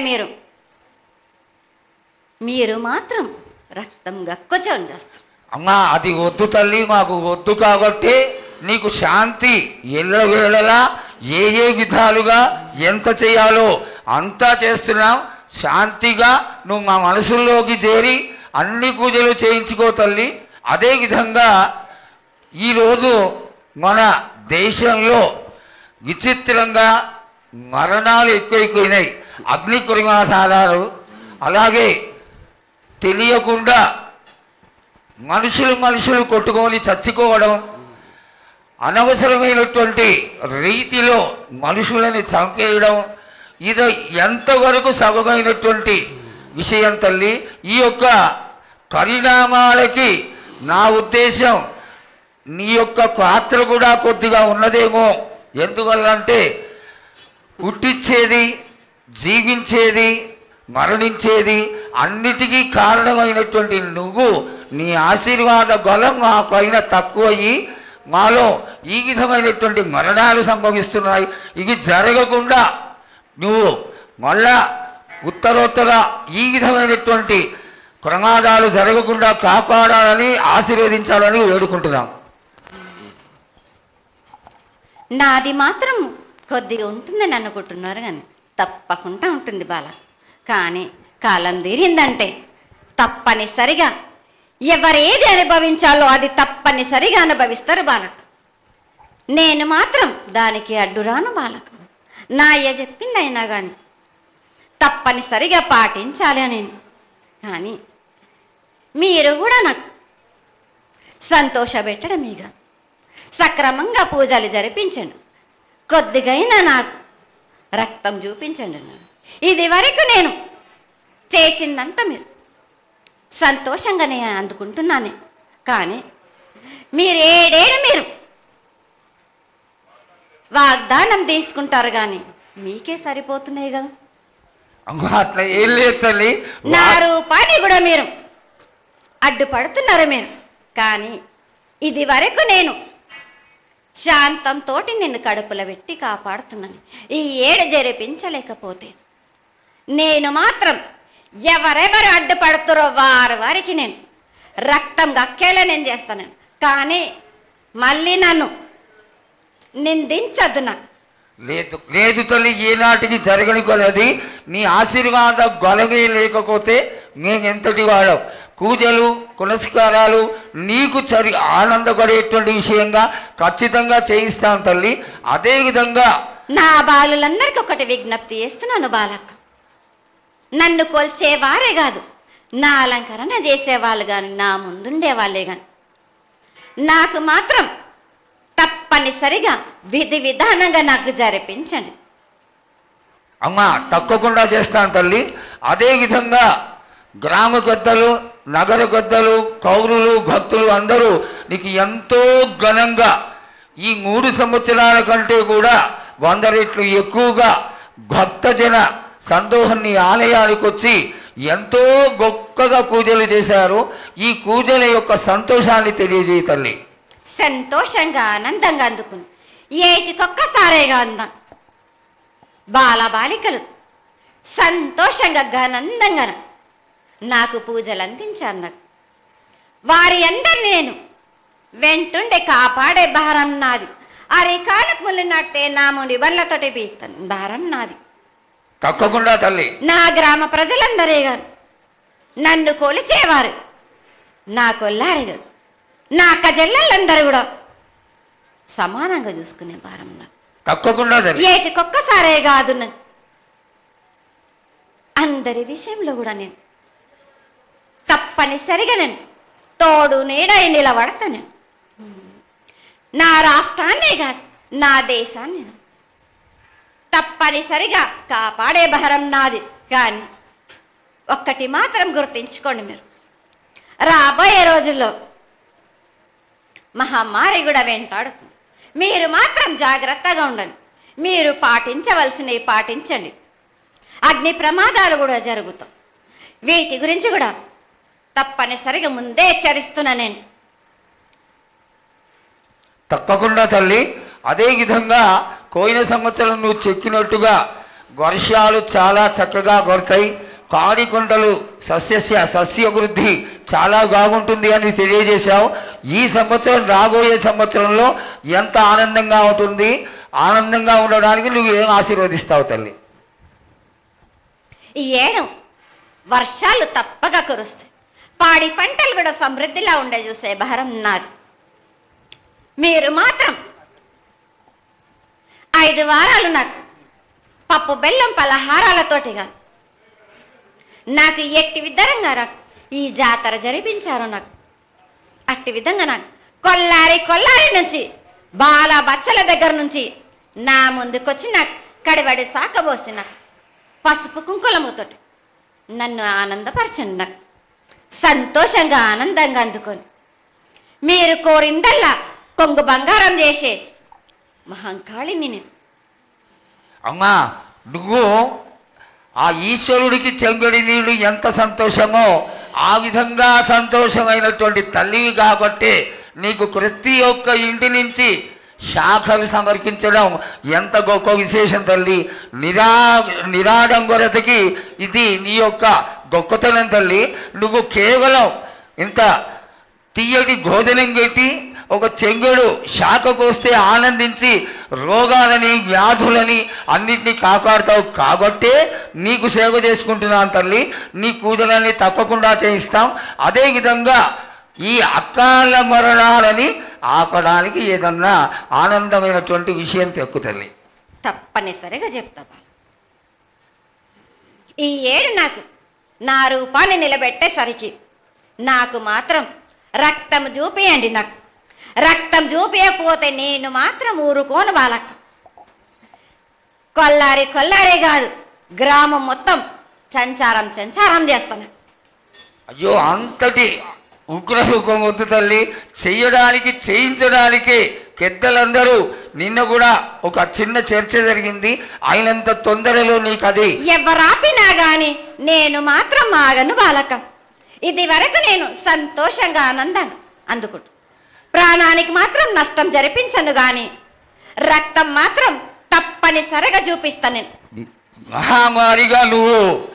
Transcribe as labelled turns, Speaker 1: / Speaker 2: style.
Speaker 1: మీరు మీరు మాత్రం రక్తం గక్కుచోని చేస్తారు.
Speaker 2: అమ్మా అది వద్దు తల్లి, మాకు వద్దు. కాబట్టి నీకు శాంతి ఎల్లవేళలా ఏ ఏ విధాలుగా ఎంత చేయాలో అంతా చేస్తున్నాం. శాంతిగా నువ్వు మా మనసుల్లోకి చేరి అన్ని పూజలు చేయించుకో తల్లి. అదేవిధంగా ఈరోజు మన దేశంలో విచిత్రంగా మరణాలు ఎక్కువైపోయినాయి. అగ్ని ప్రమాదాలు, అలాగే తెలియకుండా మనుషులు కొట్టుకొని చచ్చుకోవడం, అనవసరమైనటువంటి రీతిలో మనుషులని చంపేయడం, ఇది ఎంతవరకు సబమైనటువంటి విషయం తల్లి. ఈ యొక్క పరిణామాలకి నా ఉద్దేశం నీ యొక్క పాత్ర కూడా కొద్దిగా ఉన్నదేమో. ఎందువల్లంటే పుట్టించేది, జీవించేది, మరణించేది అన్నిటికీ కారణమైనటువంటి నువ్వు, నీ ఆశీర్వాద బలం మా పైన తక్కువయ్యి మాలో ఈ విధమైనటువంటి మరణాలు సంభవిస్తున్నాయి. ఇవి జరగకుండా నువ్వు మళ్ళా ఉత్తరోత్తర ఈ విధమైనటువంటి ప్రమాదాలు జరగకుండా కాపాడాలని, ఆశీర్వదించాలని వేడుకుంటున్నాం.
Speaker 1: నాది మాత్రం కొద్దిగా ఉంటుందని అనుకుంటున్నారు, కానీ తప్పకుండా ఉంటుంది బాల. కానీ కాలం తీరిందంటే తప్పనిసరిగా ఎవరేది అనుభవించాలో అది తప్పనిసరిగా అనుభవిస్తారు బాలక. నేను మాత్రం దానికి అడ్డురాను బాలక. నా అయ్య చెప్పిందైనా కానీ తప్పనిసరిగా పాటించాలి అని. కానీ మీరు కూడా నాకు సంతోషపెట్టడమేగా, సక్రమంగా పూజలు జరిపించండి, కొద్దిగైనా నాకు రక్తం చూపించండి. ఇది వరకు నేను చేసిందంతా మీరు సంతోషంగానే అందుకుంటున్నానే. కానీ మీరు ఏడేడు మీరు వాగ్దానం తీసుకుంటారు, కానీ మీకే సరిపోతున్నాయి కదా.
Speaker 2: అట్లా ఏం లేదు తల్లి.
Speaker 1: నా రూపాన్ని కూడా మీరు అడ్డుపడుతున్నారు మీరు. కానీ ఇది వరకు నేను శాంతంతో నిన్ను కడుపులో పెట్టి కాపాడుతున్నాను. ఈ ఏడు జరిపించలేకపోతే నేను మాత్రం ఎవరెవరు అడ్డుపడుతారో వారికి నేను రక్తం గక్కేలా నేను చేస్తాను. కానీ మళ్ళీ నన్ను నిందించద్దు. నాకు
Speaker 2: లేదు లేదు తల్లి, ఏనాటికి జరగని కొలది నీ ఆశీర్వాద గొలవే లేకపోతే మేమెంతటి వాళ్ళం. పూజలు పునస్కారాలు నీకు ఆనందపడేటువంటి విషయంగా ఖచ్చితంగా చేయిస్తాం తల్లి. అదేవిధంగా
Speaker 1: నా బాలులందరికీ ఒకటి విజ్ఞప్తి చేస్తున్నాను బాలక్క. నన్ను కొల్చేవారే కాదు, నా అలంకరణ చేసేవాళ్ళు కానీ, నా ముందుండే వాళ్ళే కానీ నాకు మాత్రం తప్పనిసరిగా విధి విధానంగా నాకు జరిపించండి.
Speaker 2: అమ్మా తప్పకుండా చేస్తాను తల్లి. అదేవిధంగా గ్రామ పెద్దలు, నగర పెద్దలు, కౌరులు, భక్తులు అందరూ నీకు ఎంతో ఘనంగా ఈ 3 సంవత్సరాల కంటే కూడా 100 రెట్లు ఎక్కువగా భక్తజన సందోహాన్ని ఆలయానికి వచ్చి ఎంతో గొప్పగా పూజలు చేశారు. ఈ పూజల యొక్క సంతోషాన్ని తెలియజేయ తల్లి.
Speaker 1: సంతోషంగా ఆనందంగా అందుకుని ఏటికొక్కసారేగా అందం బాలబాలికలు సంతోషంగా ఆనందంగా నాకు పూజలు అందించారు. నాకు వారి అందరిని నేను వెంటుండే కాపాడే భారం నాది. అరికాలకు ముళ్ళినట్టే నా ముడి వల్లతోటి పీక్తాను, భారం నాది.
Speaker 2: తప్పకుండా తల్లి.
Speaker 1: నా గ్రామ ప్రజలందరే కాదు, నన్ను కొలిచేవారు నా కొల్లారే కాదు, నా కజల్లలందరూ కూడా సమానంగా చూసుకునే భారం నాకు.
Speaker 2: తప్పకుండా తల్లి.
Speaker 1: ఏటికొక్కసారే కాదు, అందరి విషయంలో కూడా నేను తప్పనిసరిగా నేను తోడు నీడై నిలబడతాను. నా రాష్ట్రాన్నే కాదు, నా దేశాన్ని తప్పనిసరిగా కాపాడే భారం నాది. కానీ ఒక్కటి మాత్రం గుర్తించుకోండి, మీరు రాబోయే రోజుల్లో మహమ్మారి కూడా వెంటాడుతుంది. మీరు మాత్రం జాగ్రత్తగా ఉండండి. మీరు పాటించవలసినవి పాటించండి. అగ్ని ప్రమాదాలు కూడా జరుగుతాయి. వీటి గురించి కూడా తప్పనిసరిగా ముందే హెచ్చరిస్తున్నా నేను.
Speaker 2: తప్పకుండా తల్లి. అదేవిధంగా పోయిన సంవత్సరం నువ్వు చెక్కినట్టుగా వర్షాలు చాలా చక్కగా కొడతాయి, కాడికొండలు సస్యవృద్ధి చాలా బాగుంటుంది అని తెలియజేశావు. ఈ సంవత్సరం రాబోయే సంవత్సరంలో ఎంత ఆనందంగా ఉంటుంది, ఆనందంగా ఉండడానికి నువ్వు ఏం ఆశీర్వదిస్తావు తల్లి?
Speaker 1: ఈ ఏడు వర్షాలు తప్పగా కురుస్తాయి, పాడి పంటలు కూడా సమృద్ధిలా ఉండే చూసే భారం నాది. మీరు మాత్రం 5 వారాలు నాకు పప్పు బెల్లం పలహారాలతోటి కాదు, నాకు ఎట్టి విధంగా నాకు ఈ జాతర జరిపించారు. నాకు అట్టి విధంగా నాకు కొల్లారి నుంచి బాల బచ్చల దగ్గర నుంచి నా ముందుకొచ్చి నాకు కడివడి సాకబోసి నాకు పసుపు కుంకులముతోటి నన్ను ఆనందపరచండి. నాకు సంతోషంగా ఆనందంగా అందుకొని మీరు కోరిందల్లా కొంగు బంగారం చేసే మహంకాళిని నేను.
Speaker 2: అమ్మా, నువ్వు ఆ ఈశ్వరుడికి చెంగడి నీళ్ళు ఎంత సంతోషమో ఆ విధంగా సంతోషమైనటువంటి తల్లివి కాబట్టి నీకు ప్రతి ఒక్క ఇంటి నుంచి శాఖలు సమర్పించడం ఎంత గొప్ప విశేషం తల్లి. నిరాడంబరతకి ఇది నీ యొక్క గొప్పతనం తల్లి. నువ్వు కేవలం ఇంత తీయటి భోజనం పెట్టి ఒక చెంగుడు శాఖకు వస్తే ఆనందించి రోగాలని వ్యాధులని అన్నింటినీ కాపాడుతావు కాబట్టే నీకు సేవ చేసుకుంటున్నాను తల్లి. నీ పూజలన్నీ తప్పకుండా చేయిస్తాం. అదేవిధంగా ఈ అకాల మరణాలని ఆపడానికి ఏదన్నా ఆనందమైనటువంటి విషయం తెక్కు తల్లి.
Speaker 1: తప్పనిసరిగా చెప్తా. ఈ ఏడు నాకు నా రూపాన్ని నిలబెట్టేసరికి నాకు మాత్రం రక్తం చూపియండి. నాకు రక్తం చూపించకపోతే నేను మాత్రం ఊరుకోను బాలక్క. కొల్లారే కాదు, గ్రామం మొత్తం సంచారం చేస్తాను.
Speaker 2: అయ్యో, అంతటి ఉగ్రసుఖం వద్దు తల్లి. చేయించడానికి పెద్దలందరూ నిన్న కూడా ఒక చిన్న చర్చ జరిగింది. అయినంత తొందరలో నీకు అది
Speaker 1: ఎవరాపినా గాని నేను మాత్రం ఆగను బాలక. ఇది వరకు నేను సంతోషంగా ఆనందంగా అందుకుంటు, ప్రాణానికి మాత్రం నష్టం జరిపించను గాని రక్తం మాత్రం తప్పనిసరిగా చూపిస్తాను నేను.
Speaker 2: మహామారిగా నువ్వు